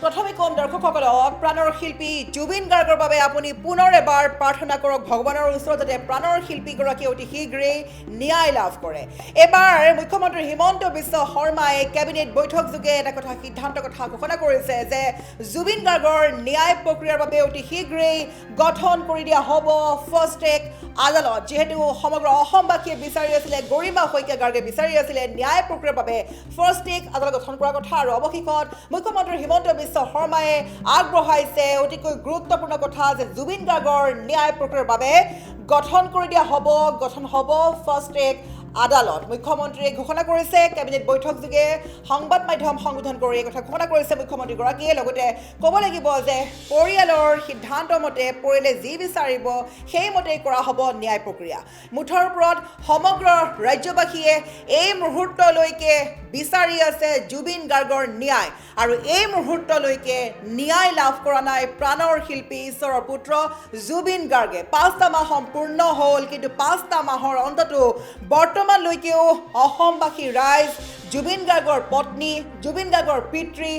প্ৰথমে কম দৰ্শকসকলক প্ৰাণৰ শিল্পী জুবিন গাৰ্গৰ বাবে আপুনি পুনৰ এবাৰ প্ৰাৰ্থনা কৰক ভগৱানৰ ওচৰত যাতে প্ৰাণৰ শিল্পীগৰাকী অতি শীঘ্ৰেই ন্যায় লাভ কৰে। এবাৰ মুখ্যমন্ত্ৰী হিমন্ত বিশ্ব শৰ্মাই কেবিনেট বৈঠক যোগে এটা সিদ্ধান্ত কথা ঘোষণা কৰিছে যে জুবিন গাৰ্গৰ ন্যায় প্ৰক্ৰিয়াৰ বাবে অতি শীঘ্ৰেই গঠন কৰি দিয়া হ'ব ফাৰ্ষ্ট ট্ৰেক আদালত। যিহেতু সমগ্ৰ অসমবাসীয়ে বিচাৰি আছিলে, গৰিমা শইকীয়া গাৰ্গে বিচাৰি আছিলে ন্যায় প্ৰক্ৰিয়াৰ বাবে ফাৰ্ষ্ট ট্ৰেক আদালত গঠন কৰাৰ কথা, আৰু অৱশেষত মুখ্যমন্ত্ৰী হিমন্ত বিশ্ব শৰ্মাই আগবঢ়াইছে অতিকৈ গুৰুত্বপূৰ্ণ কথা যে জুবিন গাৰ্গৰ ন্যায় প্ৰক্ৰিয়াৰ বাবে গঠন কৰি দিয়া হ'ব ফাৰ্ষ্ট ট্ৰেক আদালত। মুখ্যমন্ত্ৰীয়ে ঘোষণা কৰিছে কেবিনেট বৈঠক যোগে সংবাদ মাধ্যম সম্বোধন কৰি এই কথা ঘোষণা কৰিছে মুখ্যমন্ত্ৰীগৰাকীয়ে। লগতে ক'ব লাগিব যে পৰিয়ালৰ সিদ্ধান্ত মতে পৰিয়ালে যি বিচাৰিব সেইমতেই কৰা হ'ব ন্যায় প্ৰক্ৰিয়া। মুঠৰ ওপৰত সমগ্ৰ ৰাজ্যবাসীয়ে এই মুহূৰ্তলৈকে বিচাৰি আছে জুবিন গাৰ্গৰ ন্যায়, আৰু এই মুহূৰ্তলৈকে ন্যায় লাভ কৰা নাই প্ৰাণৰ শিল্পী ঈশ্বৰৰ পুত্ৰ জুবিন গাৰ্গে। 5টা মাহ সম্পূৰ্ণ হ'ল, কিন্তু 5টা মাহৰ অন্ততো বৰ্তমানলৈকেও অসমবাসী ৰাইজ, জুবিন গাৰ্গৰ পত্নী, জুবিন গাৰ্গৰ পিতৃ,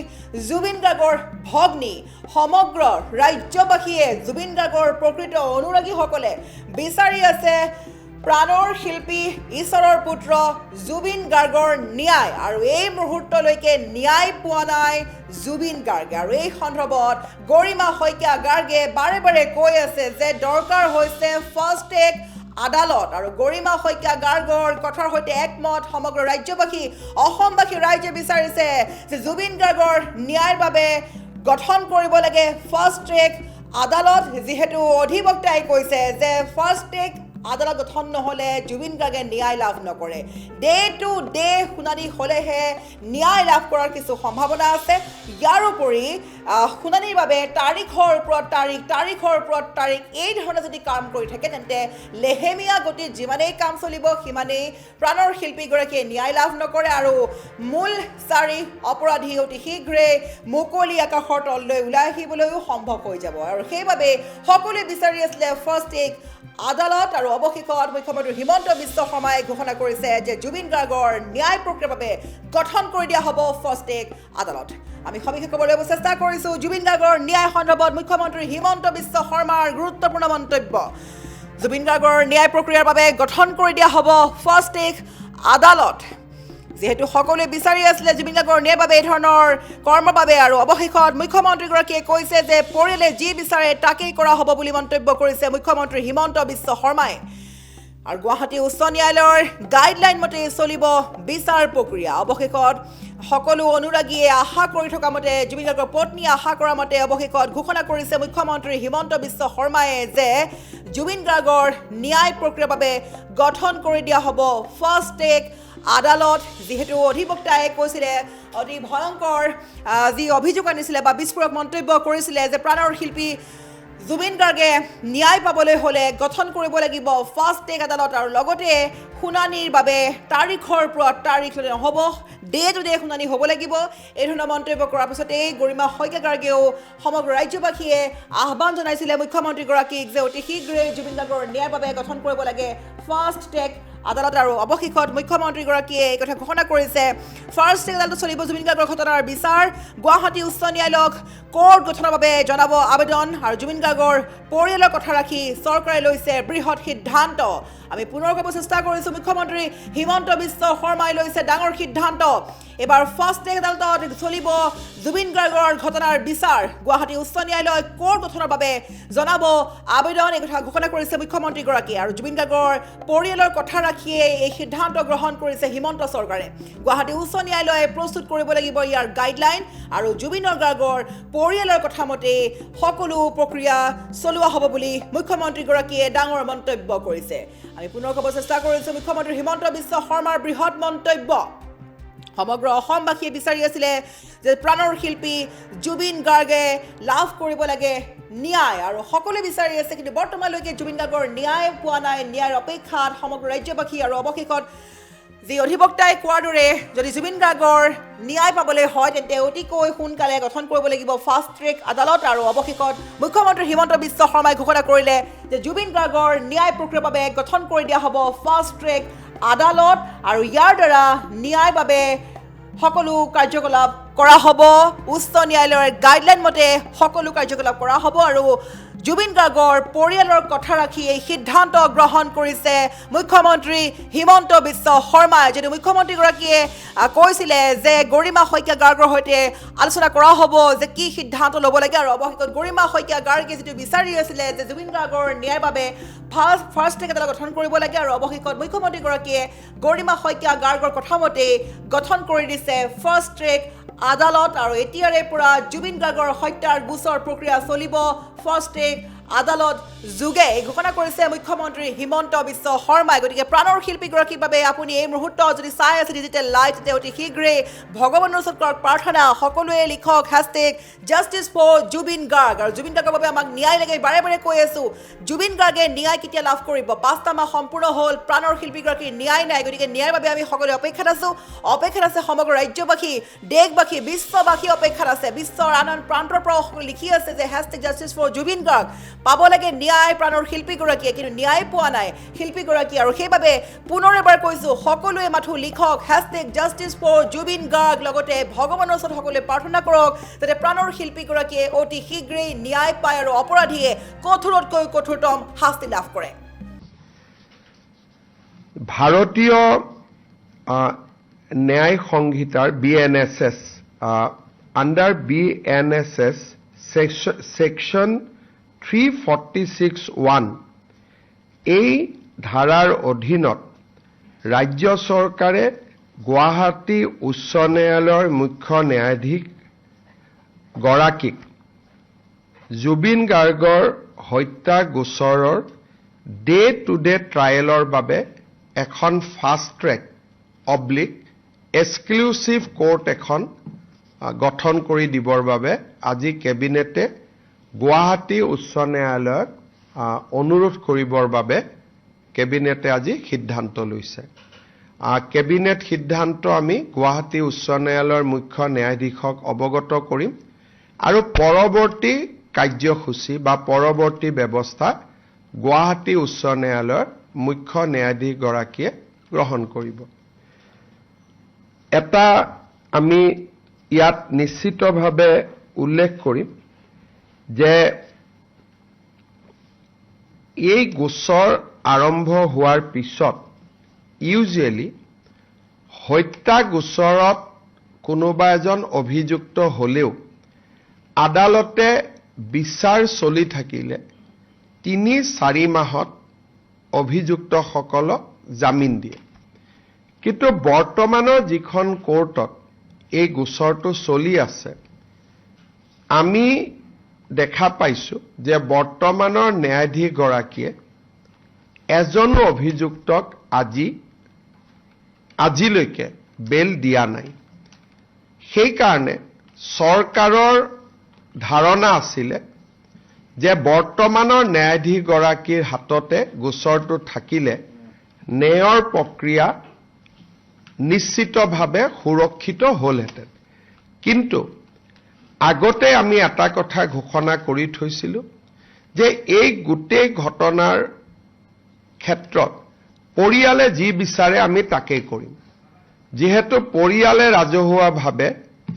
জুবিন গাৰ্গৰ ভগ্নী, সমগ্ৰ ৰাজ্যবাসীয়ে জুবিন গাৰ্গৰ প্ৰকৃত অনুৰাগীসকলে বিচাৰি আছে প্ৰাণৰ শিল্পী ঈশ্বৰৰ পুত্ৰ জুবিন গাৰ্গৰ ন্যায়, আৰু এই মুহূৰ্তলৈকে ন্যায় পোৱা নাই জুবিন গাৰ্গে। আৰু এই সন্দৰ্ভত গৰিমা শইকীয়া গাৰ্গে বাৰে বাৰে কৈ আছে যে দৰকাৰ হৈছে ফাৰ্ষ্ট ট্ৰেক আদালত, আৰু গৰিমা শইকীয়া গাৰ্গৰ কথাৰ সৈতে একমত সমগ্ৰ ৰাজ্যবাসী, অসমবাসী ৰাইজে বিচাৰিছে যে জুবিন গাৰ্গৰ ন্যায়ৰ বাবে গঠন কৰিব লাগে ফাৰ্ষ্ট ট্ৰেক আদালত। যিহেতু অধিবক্তাই কৈছে যে ফাৰ্ষ্ট ট্ৰেক আদালত গঠন নহ'লে জুবিন গাৰ্গে ন্যায় লাভ নকৰে। ডে টু ডে শুনানি হ'লেহে ন্যায় লাভ কৰাৰ কিছু সম্ভাৱনা আছে। ইয়াৰোপৰি শুনানিৰ বাবে তাৰিখৰ ওপৰত তাৰিখ এই ধৰণে যদি কাম কৰি থাকে তেন্তে লেহেমীয়া গতিত যিমানেই কাম চলিব সিমানেই প্ৰাণৰ শিল্পীগৰাকীয়ে ন্যায় লাভ নকৰে, আৰু মূল 4 অপৰাধী অতি শীঘ্ৰেই মুকলি আকাশৰ তললৈ ওলাই আহিবলৈও সম্ভৱ হৈ যাব। আৰু সেইবাবে সকলোৱে বিচাৰি আছিলে ফাৰ্ষ্ট ট্ৰেক আদালত, আৰু অৱশেষত মুখ্যমন্ত্ৰী হিমন্ত বিশ্ব শৰ্মাই ঘোষণা কৰিছে যে জুবিন গাৰ্গৰ ন্যায় প্ৰক্ৰিয়াৰ বাবে গঠন কৰি দিয়া হ'ব ফাৰ্ষ্ট ট্ৰেক আদালত। আমি সবিশেষ ক'বলৈ চেষ্টা কৰিছোঁ জুবিন গাৰ্গৰ ন্যায় সন্দৰ্ভত মুখ্যমন্ত্ৰী হিমন্ত বিশ্ব শৰ্মাৰ গুৰুত্বপূৰ্ণ মন্তব্য। জুবিন গাৰ্গৰ ন্যায় প্ৰক্ৰিয়াৰ বাবে গঠন কৰি দিয়া হ'ব ফাৰ্ষ্ট ট্ৰেক আদালত। যিহেতু সকলোৱে বিচাৰি আছিলে জুবিন গাৰ্গৰ ন্যায়ৰ বাবে এই ধৰণৰ কৰ্মৰ বাবে, আৰু অৱশেষত মুখ্যমন্ত্ৰীগৰাকীয়ে কৈছে যে পৰিয়ালে যি বিচাৰে তাকেই কৰা হ'ব বুলি মন্তব্য কৰিছে মুখ্যমন্ত্ৰী হিমন্ত বিশ্ব শৰ্মাই। আৰু গুৱাহাটী উচ্চ ন্যায়ালয়ৰ গাইডলাইন মতে চলিব বিচাৰ প্ৰক্ৰিয়া। অৱশেষত সকলো অনুৰাগীয়ে আশা কৰি থকা মতে, জুবিন গাৰ্গৰ পত্নী আশা কৰা মতে অৱশেষত ঘোষণা কৰিছে মুখ্যমন্ত্ৰী হিমন্ত বিশ্ব শৰ্মাই যে জুবিন গাৰ্গৰ ন্যায় প্ৰক্ৰিয়াৰ বাবে গঠন কৰি দিয়া হ'ব ফাৰ্ষ্ট ট্ৰেক আদালত। যিহেতু অধিবক্তাই কৈছিলে অতি ভয়ংকৰ যি অভিযোগ আনিছিলে বা বিস্ফোৰক মন্তব্য কৰিছিলে যে প্ৰাণৰ শিল্পী জুবিন গাৰ্গে ন্যায় পাবলৈ হ'লে গঠন কৰিব লাগিব ফাৰ্ষ্ট ট্ৰেক আদালত, আৰু লগতে শুনানিৰ বাবে তাৰিখৰ ওপৰত তাৰিখ নহ'ব, ডে টু ডে শুনানি হ'ব লাগিব। এই ধৰণৰ মন্তব্য কৰাৰ পিছতেই গৰিমা শইকীয়া গাৰ্গেও সমগ্ৰ ৰাজ্যবাসীয়ে আহ্বান জনাইছিলে মুখ্যমন্ত্ৰীগৰাকীক যে অতি শীঘ্ৰেই জুবিন গাৰ্গৰ ন্যায়ৰ বাবে গঠন কৰিব লাগে ফাৰ্ষ্ট ট্ৰেক আদালত। আৰু অৱশেষত মুখ্যমন্ত্ৰীগৰাকীয়ে এই কথা ঘোষণা কৰিছে ফাৰ্ষ্ট ট্ৰেক আদালতত চলিব জুবিন গাৰ্গৰ ঘটনাৰ বিচাৰ। গুৱাহাটী উচ্চ ন্যায়ালয়ক কোৰ্ট গঠনৰ বাবে জনাব আবেদন, আৰু জুবিন গাৰ্গৰ পৰিয়ালৰ কথা ৰাখি চৰকাৰে লৈছে বৃহৎ সিদ্ধান্ত। আমি পুনৰ ক'ব চেষ্টা কৰিছোঁ মুখ্যমন্ত্ৰী হিমন্ত বিশ্ব শৰ্মাই লৈছে ডাঙৰ সিদ্ধান্ত। এবাৰ ফাৰ্ষ্ট ট্ৰেক আদালতত চলিব জুবিন গাৰ্গৰ ঘটনাৰ বিচাৰ। গুৱাহাটী উচ্চ ন্যায়ালয় কোৰ্ট গঠনৰ বাবে জনাব আবেদন, এই কথা ঘোষণা কৰিছে মুখ্যমন্ত্ৰীগৰাকীয়ে। আৰু জুবিন গাৰ্গৰ পৰিয়ালৰ কথা ৰাখিয়ে এই সিদ্ধান্ত গ্ৰহণ কৰিছে হিমন্ত চৰকাৰে। গুৱাহাটী উচ্চ ন্যায়ালয়ে প্ৰস্তুত কৰিব লাগিব ইয়াৰ গাইডলাইন, আৰু জুবিন গাৰ্গৰ পৰিয়ালৰ কথা মতে সকলো প্ৰক্ৰিয়া চলোৱা হ'ব বুলি মুখ্যমন্ত্ৰীগৰাকীয়ে ডাঙৰ মন্তব্য কৰিছে। আমি পুনৰ ক'ব চেষ্টা কৰিছোঁ মুখ্যমন্ত্ৰী হিমন্ত বিশ্ব শৰ্মাৰ বৃহৎ মন্তব্য। সমগ্ৰ অসমবাসীয়ে বিচাৰি আছিলে যে প্ৰাণৰ শিল্পী জুবিন গাৰ্গে লাভ কৰিব লাগে ন্যায়, আৰু সকলোৱে বিচাৰি আছে, কিন্তু বৰ্তমানলৈকে জুবিন গাৰ্গৰ ন্যায় পোৱা নাই। ন্যায়ৰ অপেক্ষাত সমগ্ৰ ৰাজ্যবাসী, আৰু অৱশেষত যি অধিবক্তাই কোৱাৰ দৰে যদি জুবিন গাৰ্গৰ ন্যায় পাবলৈ হয় তেন্তে অতিকৈ সোনকালে গঠন কৰিব লাগিব ফাৰ্ষ্ট ট্ৰেক আদালত। আৰু অৱশেষত মুখ্যমন্ত্ৰী হিমন্ত বিশ্ব শৰ্মাই ঘোষণা কৰিলে যে জুবিন গাৰ্গৰ ন্যায় প্ৰক্ৰিয়াৰ বাবে গঠন কৰি দিয়া হ'ব ফাৰ্ষ্ট ট্ৰেক আদালত, আৰু ইয়াৰ দ্বাৰা ন্যায়ৰ বাবে সকলো কাৰ্যকলাপ কৰা হ'ব উচ্চ ন্যায়ালয়ৰ গাইডলাইন মতে সকলো কাৰ্যকলাপ কৰা হ'ব আৰু জুবিন গাৰ্গৰ পৰিয়ালৰ কথা ৰাখি এই সিদ্ধান্ত গ্ৰহণ কৰিছে মুখ্যমন্ত্ৰী হিমন্ত বিশ্ব শৰ্মাই যদি মুখ্যমন্ত্ৰীগৰাকীয়ে কৈছিলে যে গৰিমা শইকীয়া গাৰ্গৰ সৈতে আলোচনা কৰা হ'ব যে কি সিদ্ধান্ত ল'ব লাগে আৰু অৱশেষত গৰিমা শইকীয়া গাৰ্গে যিটো বিচাৰি আছিলে যে জুবিন গাৰ্গৰ ন্যায়ৰ বাবে ফাৰ্ষ্ট ট্ৰেক এটা গঠন কৰিব লাগে আৰু অৱশেষত মুখ্যমন্ত্ৰীগৰাকীয়ে গৰিমা শইকীয়া গাৰ্গৰ কথামতে গঠন কৰি দিছে ফাৰ্ষ্ট ট্ৰেক আদালত আৰু এতিয়াৰে পৰা জুবিন গাৰ্গৰ হত্যাৰ গোচৰ প্ৰক্ৰিয়া চলিব ফাৰ্ষ্ট ট্ৰেক আদালত যোগে ঘোষণা কৰিছে মুখ্যমন্ত্ৰী হিমন্ত বিশ্ব শৰ্মাই গতিকে প্ৰাণৰ শিল্পীগৰাকীৰ বাবে আপুনি এই মুহূৰ্ত যদি চাই আছে ডিজিটেল লাইভ তেতিয়া অতি শীঘ্ৰেই ভগৱানৰ ওচৰত কৰক প্ৰাৰ্থনা সকলোৱে লিখক hashtag justice for Zubeen Garg আৰু জুবিন গাৰ্গৰ বাবে আমাক ন্যায় লাগে বাৰে বাৰে কৈ আছোঁ জুবিন গাৰ্গে ন্যায় কেতিয়া লাভ কৰিব 5টা মাহ সম্পূৰ্ণ হ'ল প্ৰাণৰ শিল্পীগৰাকীৰ ন্যায় নাই গতিকে ন্যায়ৰ বাবে আমি সকলোৱে অপেক্ষাত আছে সমগ্ৰ ৰাজ্যবাসী দেশবাসী বিশ্ববাসী অপেক্ষাত আছে বিশ্বৰ আন আন প্ৰান্তৰ পৰা সকলো লিখি আছে যে hashtag justice for Zubeen Garg পাব লাগে ন্যায় প্ৰাণৰ শিল্পীগৰাকীয়ে কিন্তু ন্যায় পোৱা নাই শিল্পীগৰাকী আৰু সেইবাবে পুনৰ এবাৰ কৈছোঁ সকলোৱে মাথো লিখক hashtag justice for Zubeen Garg লগতে ভগৱানৰ ওচৰত সকলোৱে প্ৰাৰ্থনা কৰক যাতে প্ৰাণৰ শিল্পীগৰাকীয়ে অতি শীঘ্ৰেই ন্যায় পায় আৰু অপৰাধীয়ে কঠোৰতকৈ কঠোৰতম শাস্তি লাভ কৰে ভাৰতীয় ন্যায় সংহিতাৰ BNSS আণ্ডাৰ BNSS সেকশন 346(1) এই ধাৰাৰ অধীনত ৰাজ্য চৰকাৰে গুৱাহাটী উচ্চ ন্যায়ালয়ৰ মুখ্য ন্যায়াধীশ গৰাকীক জুবিন গাৰ্গৰ হত্যা গোচৰৰ ডে টু ডে ট্ৰায়েলৰ বাবে এখন ফাষ্ট ট্ৰেক এক্সক্লুচিভ কোৰ্ট এখন গঠন কৰি দিবৰ বাবে আজি কেবিনেটে গুৱাহাটী উচ্চ ন্যায়ালয়ক অনুৰোধ কৰিবৰ বাবে কেবিনেটে আজি সিদ্ধান্ত লৈছে কেবিনেট সিদ্ধান্ত আমি গুৱাহাটী উচ্চ ন্যায়ালয়ৰ মুখ্য ন্যায়াধীশক অৱগত কৰিম আৰু পৰৱৰ্তী কাৰ্যসূচী বা পৰৱৰ্তী ব্যৱস্থা গুৱাহাটী উচ্চ ন্যায়ালয়ৰ মুখ্য ন্যায়াধীশ গৰাকীয়ে গ্ৰহণ কৰিব এটা আমি ইয়াত নিশ্চিতভাৱে উল্লেখ কৰিম যে এই গোচৰ আৰম্ভ হোৱাৰ পিছত ইউজুৱেলি হত্যা গোচৰত কোনোবা এজন অভিযুক্ত হলেও আদালতে বিচাৰ চলি থাকিলে 3-4 মাহত অভিযুক্তসকলক জামিন দিয়ে কিন্তু বৰ্তমানৰ যিখন কোৰ্টত এই গোচৰটো চলি আছে আমি দেখা পাইছো যে বৰ্তমানৰ ন্যায়াধীশ গৰাকীয়ে এজন অভিযুক্তক আজিলৈকে বেল দিয়া নাই সেই কাৰণে চৰকাৰৰ ধাৰণা আছিল যে বৰ্তমানৰ ন্যায়াধীশ গৰাকীৰ হাততে গোচৰটো থাকিলে ন্যায়ৰ প্ৰক্ৰিয়া নিশ্চিতভাৱে সুৰক্ষিত হ'লহেঁতেন কিন্তু আগতে আমি এটা কথা ঘোষণা কৰি থৈছিলো যে এই গোটেই ঘটনাৰ ক্ষেত্ৰত পৰিয়ালে যি বিচাৰে আমি তাকেই কৰিম যেহেতু পৰিয়ালে ৰাজহুৱাভাৱে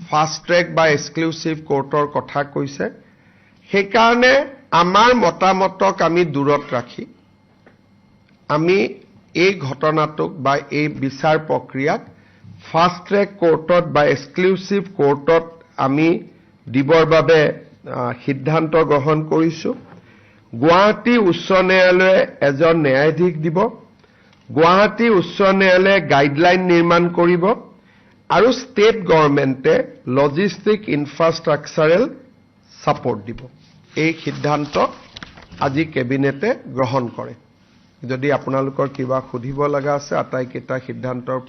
ফাষ্ট ট্ৰেক বা এক্সক্লুচিভ কোৰ্টৰ কথা কৈছে সেই কাৰণে আমাৰ মতামতক আমি দূৰত ৰাখি আমি এই ঘটনাটোক বা এই বিচাৰ প্ৰক্ৰিয়াক ফাষ্ট ট্ৰেক কোৰ্টত বা এক্সক্লুচিভ কোৰ্টত আমি দিবৰ বাবে সিদ্ধান্ত গ্ৰহণ কৰিছো গুৱাহাটী উচ্চ ন্যায়ালয়ে এজন ন্যায়াধীশ দিব গুৱাহাটী উচ্চ ন্যায়ালয়ে গাইডলাইন নিৰ্মাণ কৰিব আৰু ষ্টেট গভৰ্ণমেণ্টে লজিষ্টিক ইনফ্ৰাষ্ট্ৰাকচাৰেল সাপোৰ্ট দিব এই সিদ্ধান্ত আজি কেবিনেটে গ্ৰহণ কৰে যদি আপোনালোকৰ কিবা সুধিব লগা আছে আটাইকেইটা সিদ্ধান্তৰ